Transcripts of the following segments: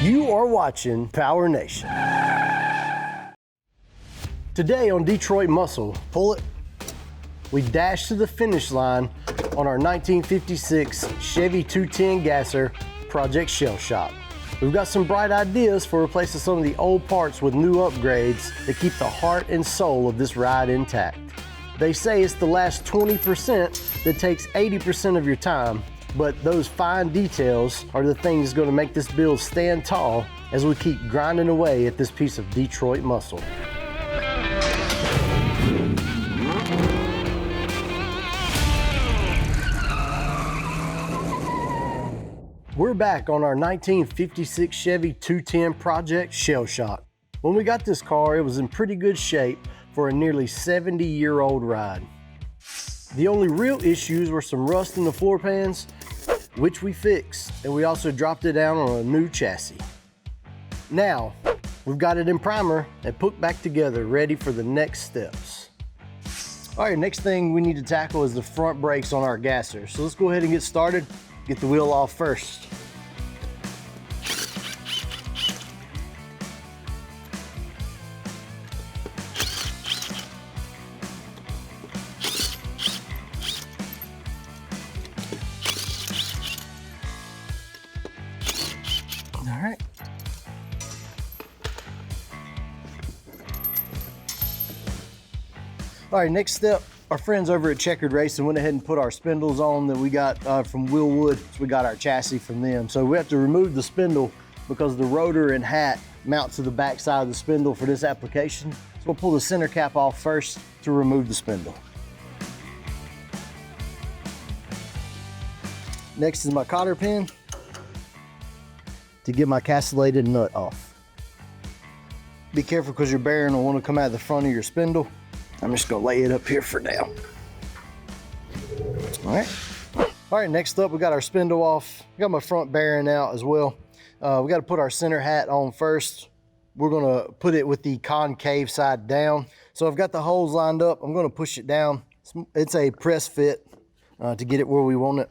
You are watching PowerNation. Today on Detroit Muscle, pull it, we dash to the finish line on our 1956 Chevy 210 gasser Project Shell Shock. We've got some bright ideas for replacing some of the old parts with new upgrades that keep the heart and soul of this ride intact. They say it's the last 20% that takes 80% of your time, but those fine details are the things going to make this build stand tall as we keep grinding away at this piece of Detroit muscle. We're back on our 1956 Chevy 210 Project Shell Shock. When we got this car, it was in pretty good shape for a nearly 70-year-old ride. The only real issues were some rust in the floor pans, which we fixed, and we also dropped it down on a new chassis. Now, we've got it in primer and put back together, ready for the next steps. All right, next thing we need to tackle is the front brakes on our gasser. So let's go ahead and get started. Get the wheel off first. All right. All right, next step, our friends over at Checkered Racing went ahead and put our spindles on that we got from Wilwood. So we got our chassis from them. So we have to remove the spindle because the rotor and hat mount to the back side of the spindle for this application. So we'll pull the center cap off first to remove the spindle. Next is my cotter pin to get my castellated nut off. Be careful because your bearing will want to come out of the front of your spindle. I'm just gonna lay it up here for now. All right, next up we got our spindle off. We got my front bearing out as well. We got to put our center hat on first. We're gonna put it with the concave side down. So I've got the holes lined up. I'm gonna push it down. It's a press fit to get it where we want it.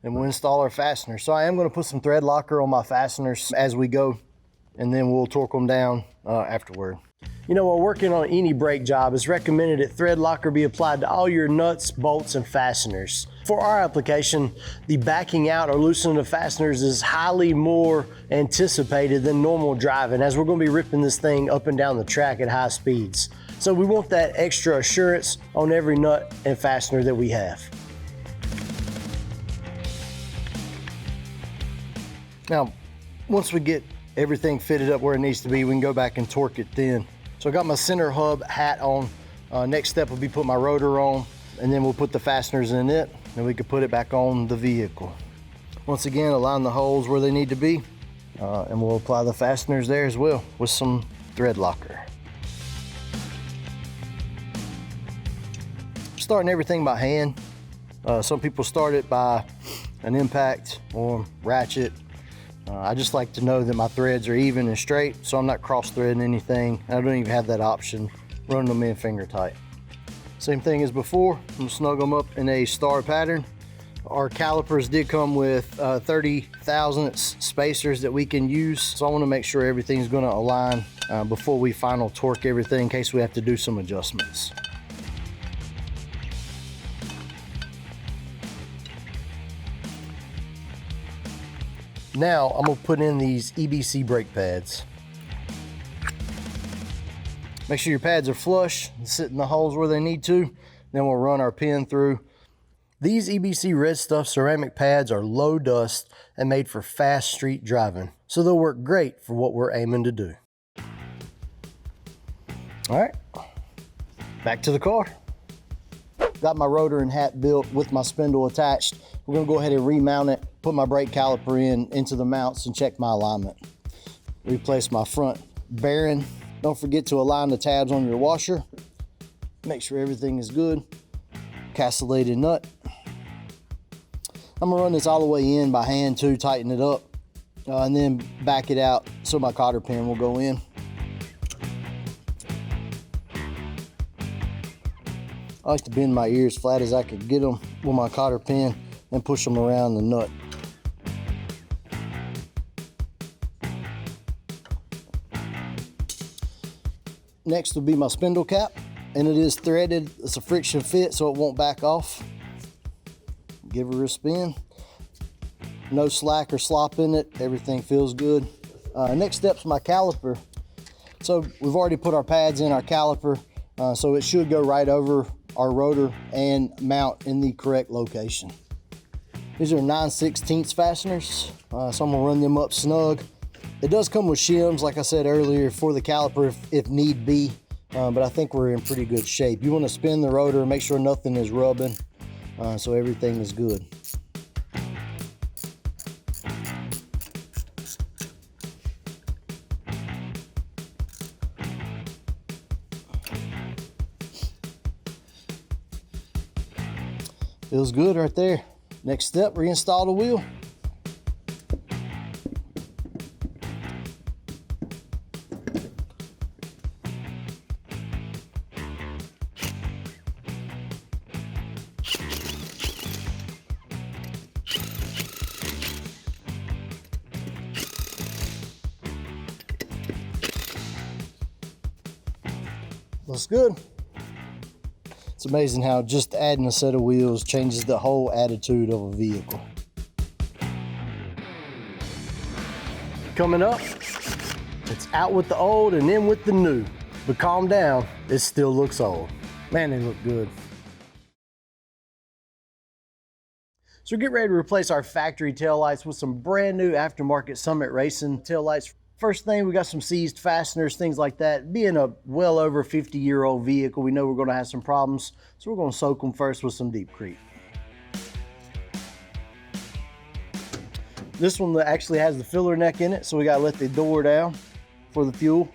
And we'll install our fasteners. So I am gonna put some thread locker on my fasteners as we go, and then we'll torque them down afterward. You know, while working on any brake job, it's recommended that thread locker be applied to all your nuts, bolts, and fasteners. For our application, the backing out or loosening of fasteners is highly more anticipated than normal driving, as we're going to be ripping this thing up and down the track at high speeds. So we want that extra assurance on every nut and fastener that we have. Now, once we get everything fitted up where it needs to be, we can go back and torque it then. So I got my center hub hat on. Next step will be put my rotor on, and then we'll put the fasteners in it, and we can put it back on the vehicle. Once again, align the holes where they need to be, and we'll apply the fasteners there as well with some thread locker. Starting everything by hand. Some people start it by an impact or ratchet. I just like to know that my threads are even and straight, so I'm not cross-threading anything. I don't even have that option, running them in finger tight. Same thing as before, I'm gonna snug them up in a star pattern. Our calipers did come with 30 thousandths spacers that we can use, so I wanna make sure everything's gonna align before we final torque everything in case we have to do some adjustments. Now I'm gonna put in these EBC brake pads. Make sure your pads are flush and sit in the holes where they need to. Then we'll run our pin through. These EBC Red Stuff ceramic pads are low dust and made for fast street driving, so they'll work great for what we're aiming to do. All right, back to the car. Got my rotor and hat built with my spindle attached. We're gonna go ahead and remount it, put my brake caliper into the mounts and check my alignment. Replace my front bearing. Don't forget to align the tabs on your washer. Make sure everything is good. Castellated nut. I'm gonna run this all the way in by hand too, tighten it up, and then back it out so my cotter pin will go in. I like to bend my ears flat as I could get them with my cotter pin and push them around the nut. Next will be my spindle cap, and it is threaded. It's a friction fit, so it won't back off. Give her a spin. No slack or slop in it. Everything feels good. Next step's my caliper. So we've already put our pads in our caliper, so it should go right over our rotor and mount in the correct location. These are 9/16 fasteners, so I'm gonna run them up snug. It does come with shims, like I said earlier, for the caliper if need be, but I think we're in pretty good shape. You wanna spin the rotor, make sure nothing is rubbing, so everything is good. Feels good right there. Next step, reinstall the wheel. Looks good. It's amazing how just adding a set of wheels changes the whole attitude of a vehicle. Coming up, it's out with the old and in with the new. But calm down, it still looks old. Man, they look good. So we're getting ready to replace our factory taillights with some brand new aftermarket Summit Racing taillights. First thing, we got some seized fasteners, things like that. Being a well over 50-year-old vehicle, we know we're gonna have some problems, so we're gonna soak them first with some Deepcrete. This one actually has the filler neck in it, so we gotta let the door down for the fuel.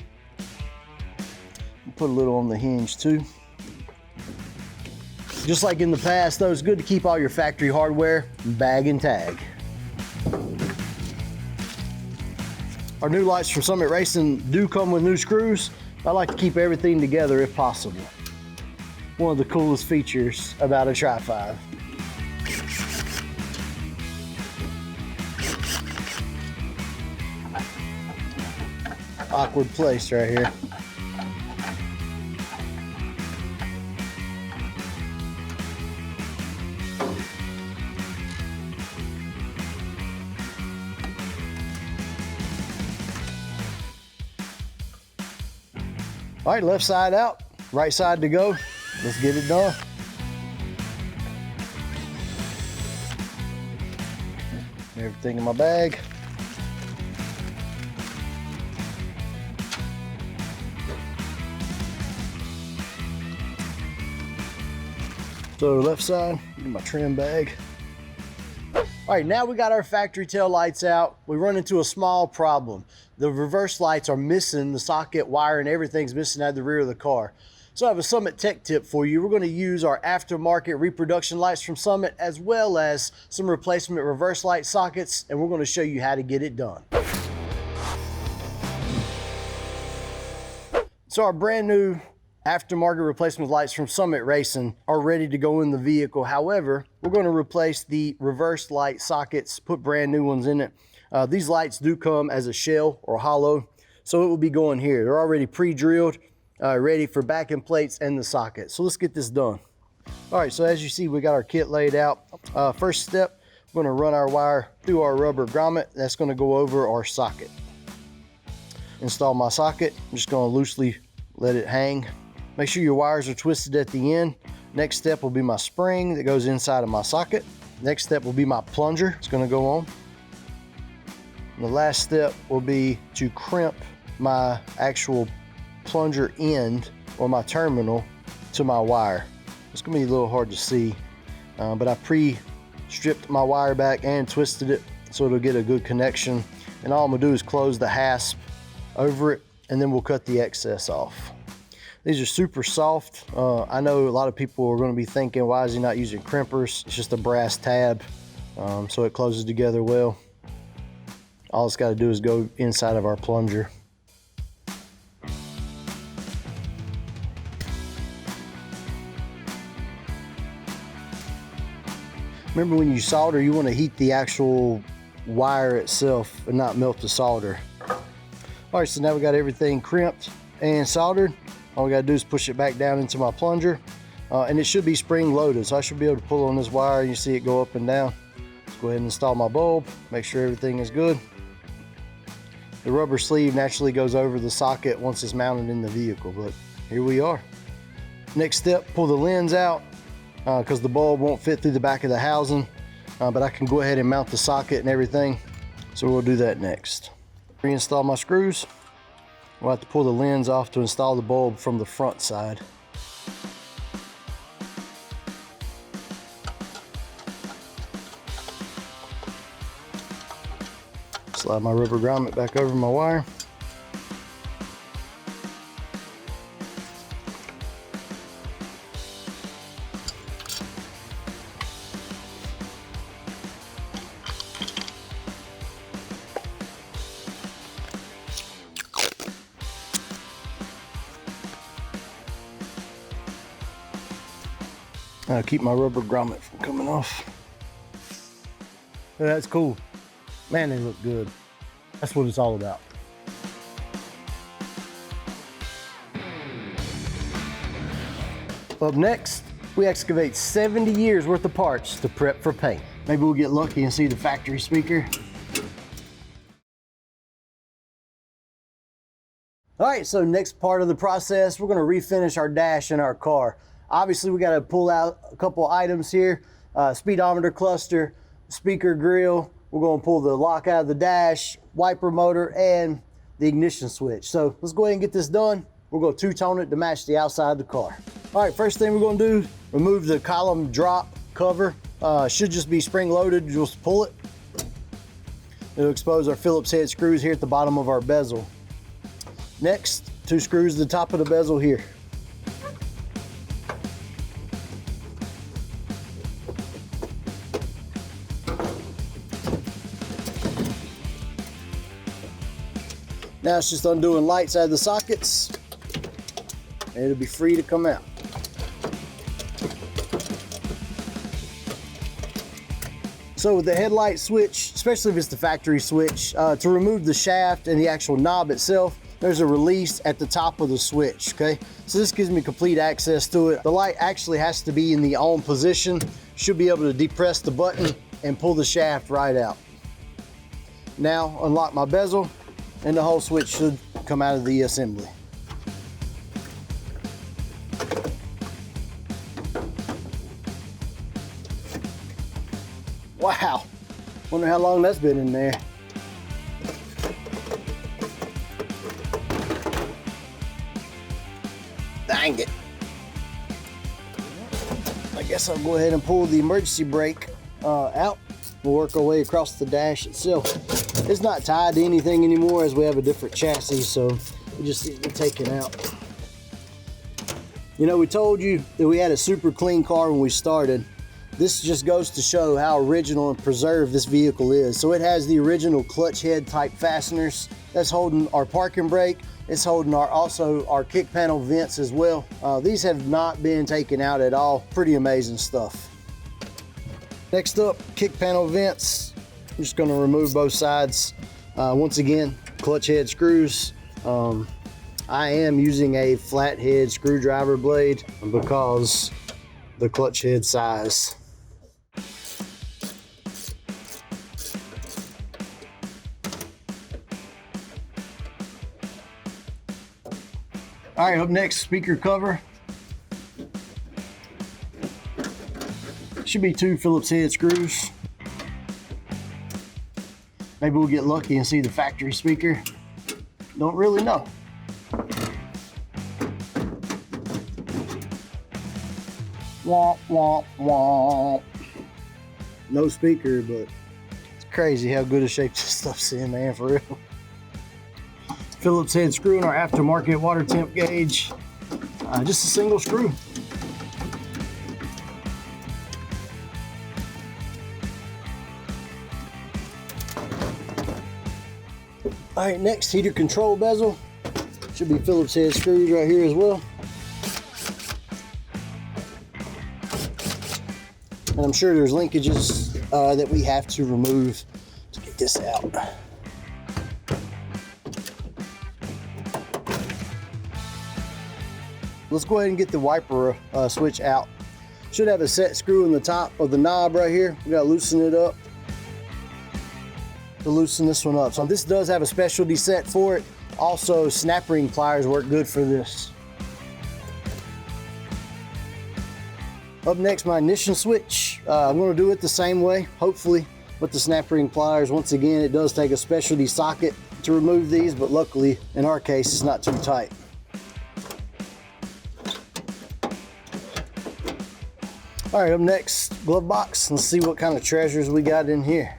Put a little on the hinge too. Just like in the past, though, it's good to keep all your factory hardware bag and tag. Our new lights from Summit Racing do come with new screws. I like to keep everything together if possible. One of the coolest features about a Tri-5. Awkward place right here. All right, left side out, right side to go. Let's get it done. Everything in my bag. So left side, get my trim bag. All right, now we got our factory tail lights out. We run into a small problem. The reverse lights are missing, the socket, wire, and everything's missing out of the rear of the car. So I have a Summit tech tip for you. We're gonna use our aftermarket reproduction lights from Summit, as well as some replacement reverse light sockets, and we're gonna show you how to get it done. So our brand new aftermarket replacement lights from Summit Racing are ready to go in the vehicle. However, we're going to replace the reverse light sockets, put brand new ones in it. These lights do come as a shell or hollow, so it will be going here. They're already pre-drilled, ready for backing plates and the socket. So let's get this done. All right, so as you see, we got our kit laid out. First step, we're going to run our wire through our rubber grommet. That's going to go over our socket. Install my socket. I'm just going to loosely let it hang. Make sure your wires are twisted at the end. Next step will be my spring that goes inside of my socket. Next step will be my plunger. It's going to go on. And the last step will be to crimp my actual plunger end or my terminal to my wire. It's going to be a little hard to see, but I pre-stripped my wire back and twisted it so it'll get a good connection. And all I'm going to do is close the hasp over it, and then we'll cut the excess off. These are super soft. I know a lot of people are going to be thinking, why is he not using crimpers? It's just a brass tab, so it closes together well. All it's got to do is go inside of our plunger. Remember, when you solder, you want to heat the actual wire itself and not melt the solder. All right, so now we got everything crimped and soldered. All we gotta do is push it back down into my plunger, and it should be spring loaded, so I should be able to pull on this wire and you see it go up and down. Let's go ahead and install my bulb, make sure everything is good. The rubber sleeve naturally goes over the socket once it's mounted in the vehicle, but here we are. Next step, pull the lens out because the bulb won't fit through the back of the housing, but I can go ahead and mount the socket and everything, so we'll do that next. Reinstall my screws. We'll have to pull the lens off to install the bulb from the front side. Slide my rubber grommet back over my wire. Keep my rubber grommet from coming off. That's cool. Man, they look good. That's what it's all about. Up next, we excavate 70 years worth of parts to prep for paint. Maybe we'll get lucky and see the factory speaker. All right, so next part of the process, we're gonna refinish our dash in our car. Obviously, we gotta pull out a couple items here. Speedometer cluster, speaker grill. We're gonna pull the lock out of the dash, wiper motor, and the ignition switch. So let's go ahead and get this done. We're gonna two-tone it to match the outside of the car. All right, first thing we're gonna do, remove the column drop cover. Should just be spring loaded, just pull it. It'll expose our Phillips head screws here at the bottom of our bezel. Next, 2 screws to the top of the bezel here. Now it's just undoing lights out of the sockets, and it'll be free to come out. So with the headlight switch, especially if it's the factory switch, to remove the shaft and the actual knob itself, there's a release at the top of the switch, okay? So this gives me complete access to it. The light actually has to be in the on position. Should be able to depress the button and pull the shaft right out. Now unlock my bezel, and the whole switch should come out of the assembly. Wow, wonder how long that's been in there. Dang it. I guess I'll go ahead and pull the emergency brake out. We'll work our way across the dash itself. It's not tied to anything anymore as we have a different chassis, so we just need to take it out. You know, we told you that we had a super clean car when we started. This just goes to show how original and preserved this vehicle is. So it has the original clutch head type fasteners that's holding our parking brake. It's holding also our kick panel vents as well. These have not been taken out at all. Pretty amazing stuff. Next up, kick panel vents. I'm just going to remove both sides. Once again, clutch head screws. I am using a flathead screwdriver blade because the clutch head size. All right, up next, speaker cover. Should be 2 Phillips head screws. Maybe we'll get lucky and see the factory speaker. Don't really know. Womp, womp, womp. No speaker, but it's crazy how good a shape this stuff's in, man, for real. Phillips head screw in our aftermarket water temp gauge. Just a single screw. All right, next, heater control bezel. Should be Phillips head screws right here as well. And I'm sure there's linkages that we have to remove to get this out. Let's go ahead and get the wiper switch out. Should have a set screw in the top of the knob right here. We gotta loosen it up to loosen this one up. So this does have a specialty set for it. Also, snap ring pliers work good for this. Up next, my ignition switch. I'm gonna do it the same way, hopefully, with the snap ring pliers. Once again, it does take a specialty socket to remove these, but luckily, in our case, it's not too tight. All right, up next, glove box. Let's see what kind of treasures we got in here.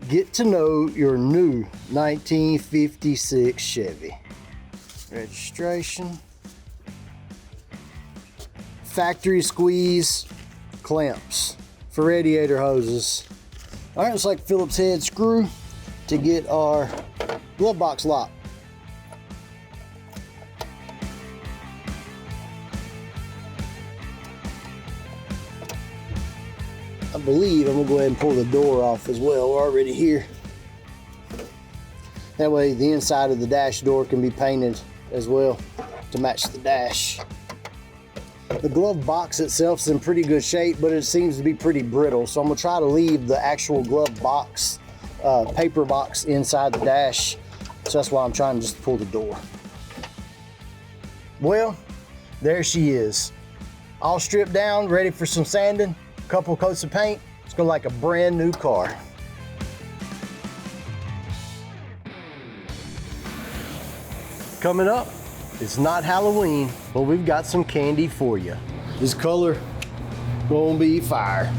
Get to know your new 1956 Chevy. Registration. Factory squeeze clamps for radiator hoses. All right, it's like Phillips head screw to get our glove box lock. I believe I'm gonna go ahead and pull the door off as well. We're already here. That way the inside of the dash door can be painted as well to match the dash. The glove box itself is in pretty good shape, but it seems to be pretty brittle. So I'm gonna try to leave the actual glove box, paper box inside the dash. So that's why I'm trying to just pull the door. Well, there she is. All stripped down, ready for some sanding, a couple coats of paint. It's gonna like a brand new car. Coming up, it's not Halloween, but we've got some candy for you. This color gonna be fire.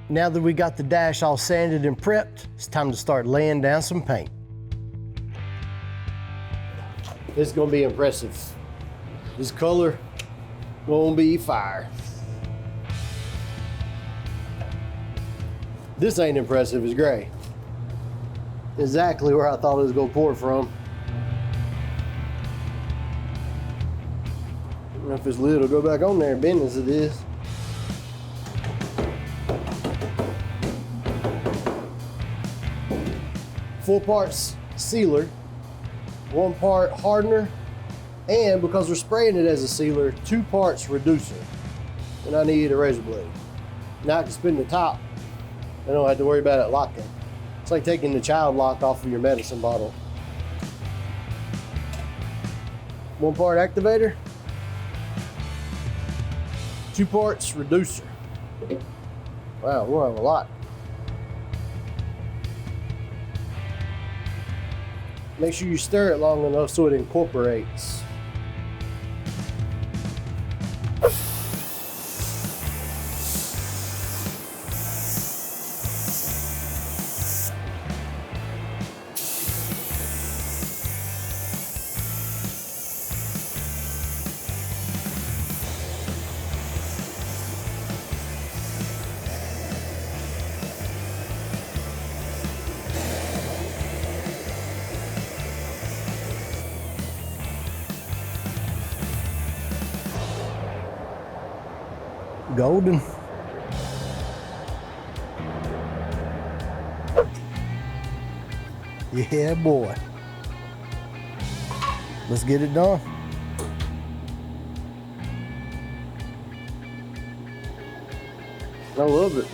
Now that we got the dash all sanded and prepped, it's time to start laying down some paint. This is gonna be impressive. This color gonna be fire. This ain't impressive, it's gray. Exactly where I thought it was gonna pour from. I don't know if this lid will go back on there, bend as it is. Full parts sealer, 1 part hardener, and because we're spraying it as a sealer, 2 parts reducer. And I need a razor blade. Now I can spin the top. I don't have to worry about it locking. It's like taking the child lock off of your medicine bottle. 1 part activator, 2 parts reducer. Wow, we're on a lot. Make sure you stir it long enough so it incorporates. Golden. Yeah, boy. Let's get it done. I love it.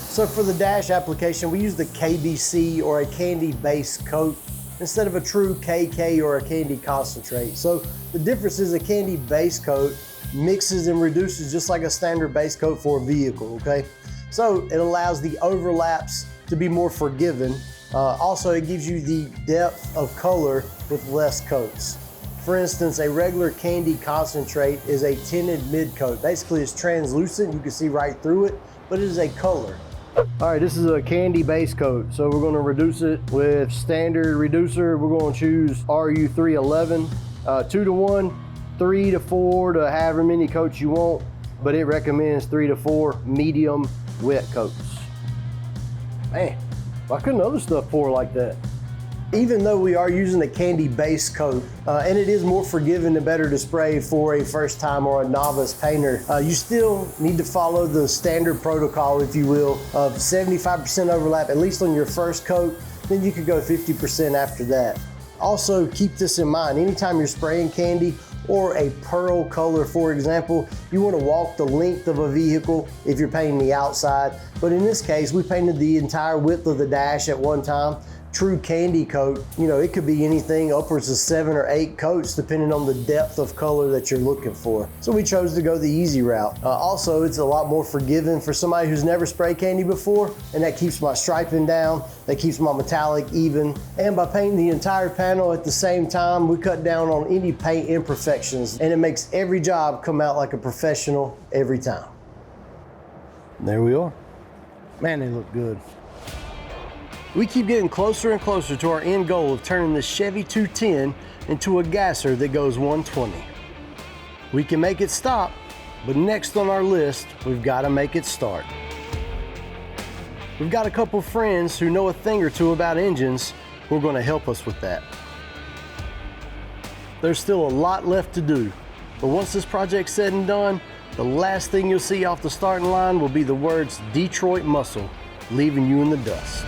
So for the dash application, we use the KBC or a candy base coat instead of a true KK or a candy concentrate. So the difference is a candy base coat mixes and reduces just like a standard base coat for a vehicle, okay? So it allows the overlaps to be more forgiving. Also, it gives you the depth of color with less coats. For instance, a regular candy concentrate is a tinted mid coat. Basically, it's translucent, you can see right through it, but it is a color. All right, this is a candy base coat. So we're gonna reduce it with standard reducer. We're gonna choose RU311, 2 to 1, 3 to 4 to however many coats you want, but it recommends 3 to 4 medium wet coats. Man, why couldn't other stuff pour like that? Even though we are using a candy base coat, and it is more forgiving and better to spray for a first time or a novice painter, you still need to follow the standard protocol, if you will, of 75% overlap, at least on your first coat. Then you could go 50% after that. Also, keep this in mind, anytime you're spraying candy or a pearl color, for example, you want to walk the length of a vehicle if you're painting the outside. But in this case, we painted the entire width of the dash at one time. True candy coat, you know, it could be anything upwards of 7 or 8 coats depending on the depth of color that you're looking for. So we chose to go the easy route. Also, it's a lot more forgiving for somebody who's never sprayed candy before, and that keeps my striping down, that keeps my metallic even. And by painting the entire panel at the same time, we cut down on any paint imperfections, and it makes every job come out like a professional every time. There we are. Man, they look good. We keep getting closer and closer to our end goal of turning this Chevy 210 into a gasser that goes 120. We can make it stop, but next on our list, we've got to make it start. We've got a couple friends who know a thing or two about engines who are going to help us with that. There's still a lot left to do, but once this project's said and done, the last thing you'll see off the starting line will be the words Detroit Muscle, leaving you in the dust.